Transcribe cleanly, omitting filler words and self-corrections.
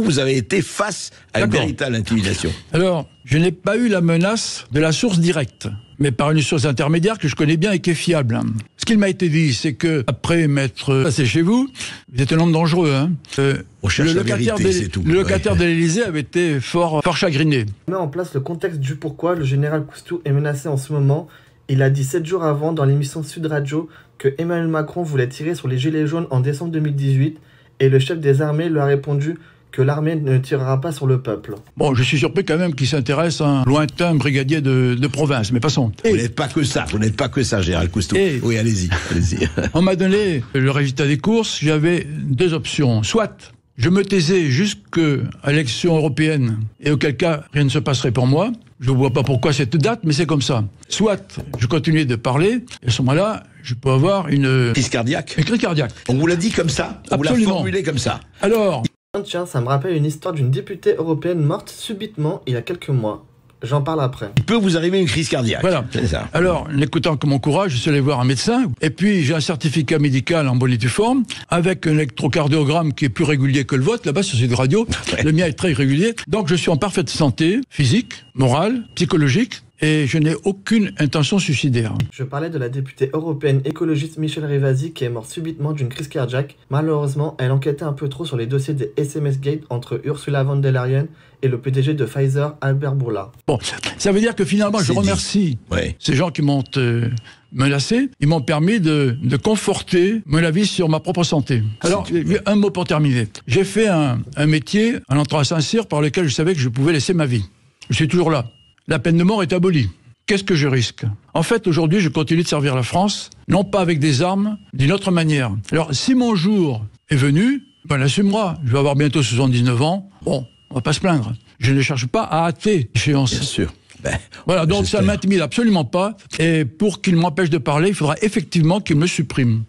vous avez été face à une véritable intimidation. Alors, je n'ai pas eu la menace de la source directe, mais par une source intermédiaire que je connais bien et qui est fiable. Ce qu'il m'a été dit, c'est que après m'être passé chez vous, vous êtes un homme dangereux. Le locataire de l'Élysée avait été fort chagriné. On met en place le contexte du pourquoi le général Coustou est menacé en ce moment. Il a dit 7 jours avant dans l'émission Sud Radio que Emmanuel Macron voulait tirer sur les Gilets jaunes en décembre 2018 et le chef des armées lui a répondu que l'armée ne tirera pas sur le peuple. Bon, je suis surpris quand même qu'il s'intéresse à un lointain brigadier de province, mais passons. Vous n'êtes pas que ça, général Coustou. Oui, allez-y. On m'a donné le résultat des courses, j'avais 2 options. Soit je me taisais jusqu'à l'élection européenne, et auquel cas rien ne se passerait pour moi. Je ne vois pas pourquoi cette date, mais c'est comme ça. Soit je continuais de parler, et à ce moment-là, je peux avoir une crise cardiaque. Une crise cardiaque. On vous l'a dit comme ça. On vous l'a formulé comme ça. Alors. Tiens, ça me rappelle une histoire d'une députée européenne morte subitement il y a quelques mois. J'en parle après. Il peut vous arriver une crise cardiaque. Voilà. C'est ça. Alors, n'écoutant que mon courage, je suis allé voir un médecin. Et puis, j'ai un certificat médical en boniforme avec un électrocardiogramme qui est plus régulier que le vôtre. Là-bas, sur Sud Radio, le mien est très régulier. Donc, je suis en parfaite santé physique, morale, psychologique. Et je n'ai aucune intention suicidaire. Je parlais de la députée européenne écologiste Michèle Rivasi qui est morte subitement d'une crise cardiaque. Malheureusement, elle enquêtait un peu trop sur les dossiers des SMS Gate entre Ursula von der Leyen et le PDG de Pfizer, Albert Bourla. Bon, ça veut dire que finalement, je remercie ces gens qui m'ont menacé. Ils m'ont permis de conforter mon avis sur ma propre santé. Alors, un mot pour terminer. J'ai fait un métier, en entrant à Saint-Cyr, par lequel je savais que je pouvais laisser ma vie. Je suis toujours là. La peine de mort est abolie. Qu'est-ce que je risque? En fait, aujourd'hui, je continue de servir la France, non pas avec des armes, d'une autre manière. Alors, si mon jour est venu, ben, l'assumera. Je vais avoir bientôt 79 ans. Bon, on va pas se plaindre. Je ne cherche pas à hâter l'échéance. Bien sûr. Voilà, donc ça ne m'intimide absolument pas. Et pour qu'il m'empêche de parler, il faudra effectivement qu'il me supprime.